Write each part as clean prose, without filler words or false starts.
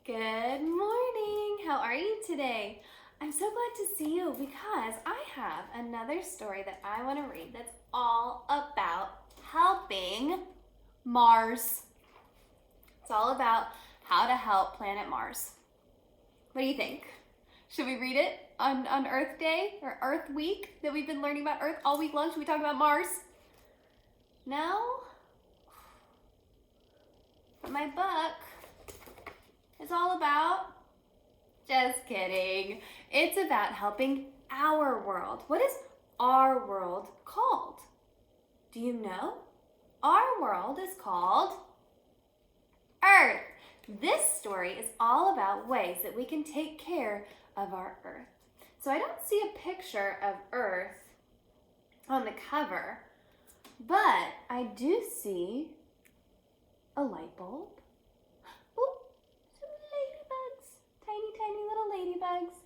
Good morning. How are you today? I'm so glad to see you because I have another story that I want to read that's all about helping Mars. It's all about how to help planet Mars. What do you think? Should we read it on Earth Day or Earth Week that we've been learning about Earth all week long? Should we talk about Mars? No? But my book is all about, just kidding. It's about helping our world. What is our world called? Do you know? Our world is called Earth. This story is all about ways that we can take care of our Earth. So I don't see a picture of Earth on the cover, but I do see a light bulb. Ooh, some ladybugs, tiny little ladybugs,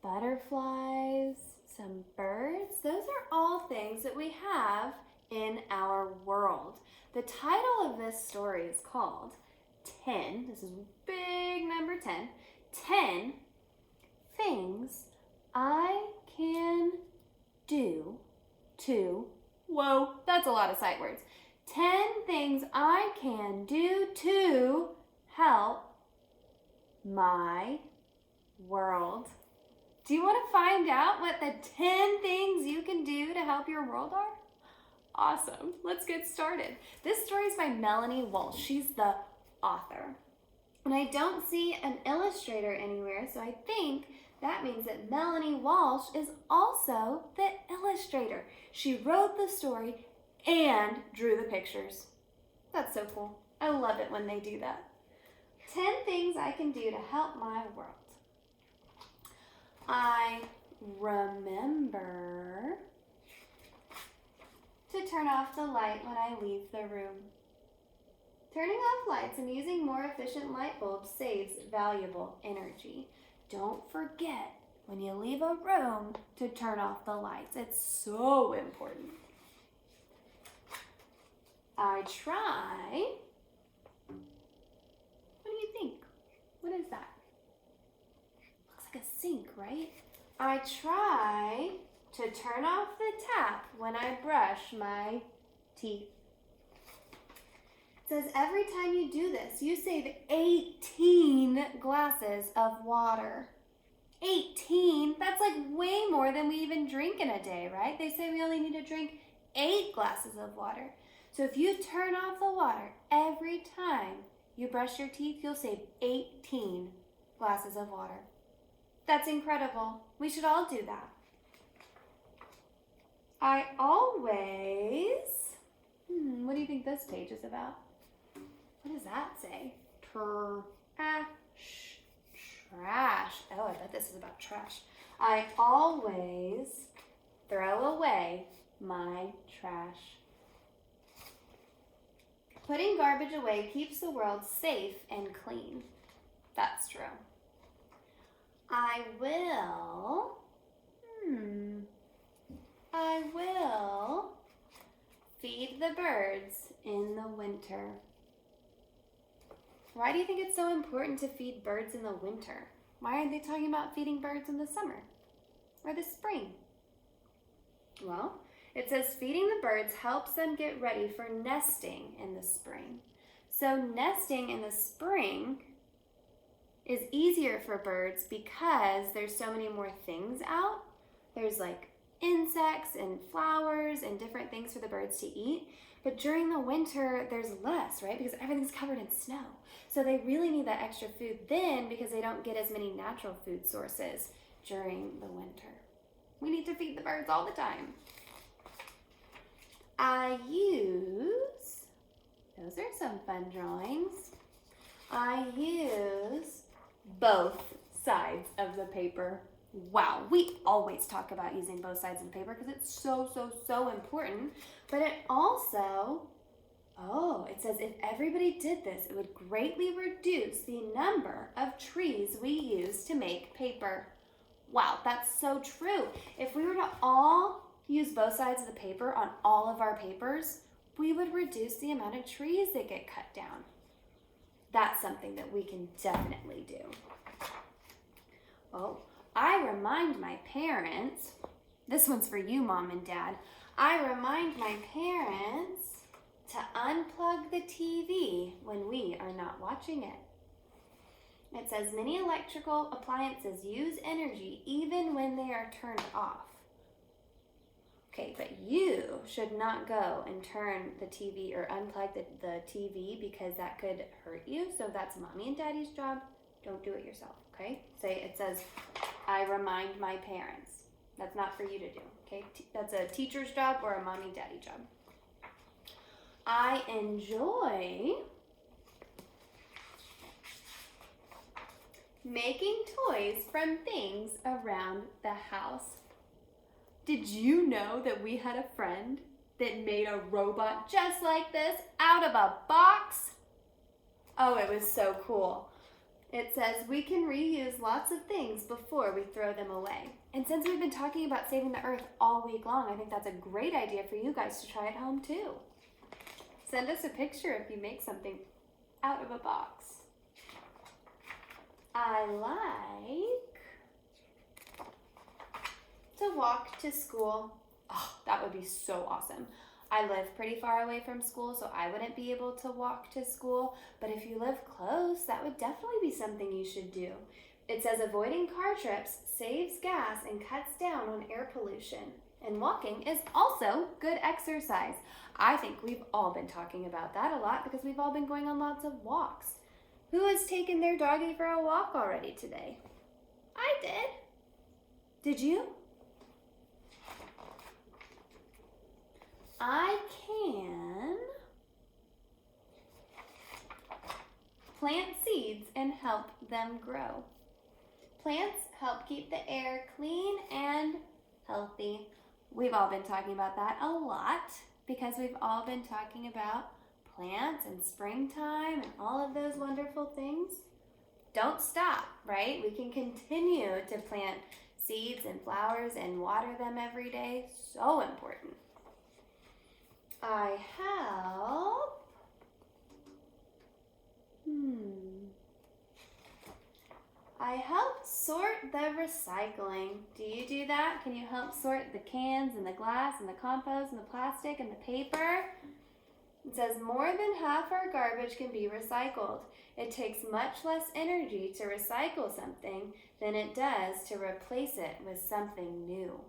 butterflies, some birds. Those are all things that we have in our world. The title of this story is called 10, this is big number 10, 10 things I can do to, whoa, that's a lot of sight words. 10 things I can do to help my world. Do you want to find out what the 10 things you can do to help your world are? Awesome. Let's get started. This story is by Melanie Walsh. She's the author. And I don't see an illustrator anywhere, so I think that means that Melanie Walsh is also the illustrator. She wrote the story and drew the pictures. That's so cool. I love it when they do that. 10 things I can do to help my world. I remember to turn off the light when I leave the room. Turning off lights and using more efficient light bulbs saves valuable energy. Don't forget when you leave a room to turn off the lights. It's so important. I try. What do you think? What is that? Looks like a sink, right? I try to turn off the tap when I brush my teeth. It says every time you do this, you save 18 glasses of water. 18? That's like way more than we even drink in a day, right? They say we only need to drink 8 glasses of water. So if you turn off the water every time you brush your teeth, you'll save 18 glasses of water. That's incredible. We should all do that. I always, what do you think this page is about? What does that say? Trash. Oh, I bet this is about trash. I always throw away my trash. Putting garbage away keeps the world safe and clean. That's true. I will feed the birds in the winter. Why do you think it's so important to feed birds in the winter? Why aren't they talking about feeding birds in the summer or the spring? Well, it says feeding the birds helps them get ready for nesting in the spring. So nesting in the spring is easier for birds because there's so many more things out. There's like insects and flowers and different things for the birds to eat. But during the winter, there's less, right? Because everything's covered in snow. So they really need that extra food then because they don't get as many natural food sources during the winter. We need to feed the birds all the time. I use, those are some fun drawings. I use both sides of the paper. Wow, we always talk about using both sides of the paper because it's so important. But it also, it says if everybody did this, it would greatly reduce the number of trees we use to make paper. Wow, that's so true. If we were to all use both sides of the paper on all of our papers, we would reduce the amount of trees that get cut down. that's something that we can definitely do. Oh, I remind my parents, this one's for you, Mom and Dad. I remind my parents to unplug the TV when we are not watching it. It says many electrical appliances use energy even when they are turned off. Okay, but you should not go and turn the TV or unplug the TV because that could hurt you. So that's Mommy and Daddy's job. Don't do it yourself, okay? It says, I remind my parents. That's not for you to do, okay? That's a teacher's job or a Mommy and Daddy job. I enjoy making toys from things around the house. Did you know that we had a friend that made a robot just like this out of a box? Oh, it was so cool. It says we can reuse lots of things before we throw them away. And since we've been talking about saving the earth all week long, I think that's a great idea for you guys to try at home too. Send us a picture if you make something out of a box. I like to walk to school. Oh, that would be so awesome. I live pretty far away from school, so I wouldn't be able to walk to school. But if you live close, that would definitely be something you should do. It says avoiding car trips saves gas and cuts down on air pollution. And walking is also good exercise. I think we've all been talking about that a lot because we've all been going on lots of walks. Who has taken their doggie for a walk already today? I did. Did you? I can plant seeds and help them grow. Plants help keep the air clean and healthy. We've all been talking about that a lot because we've all been talking about plants and springtime and all of those wonderful things. Don't stop, right? We can continue to plant seeds and flowers and water them every day. So important. I help. I help sort the recycling. Do you do that? Can you help sort the cans and the glass and the compost and the plastic and the paper? It says more than half our garbage can be recycled. It takes much less energy to recycle something than it does to replace it with something new.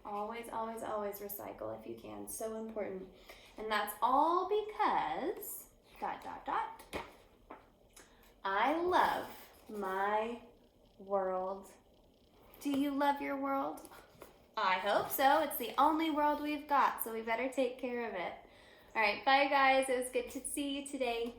Always, always, always recycle if you can. So important. And that's all because, ... I love my world. Do you love your world? I hope so. It's the only world we've got, so we better take care of it. All right, bye guys. It was good to see you today.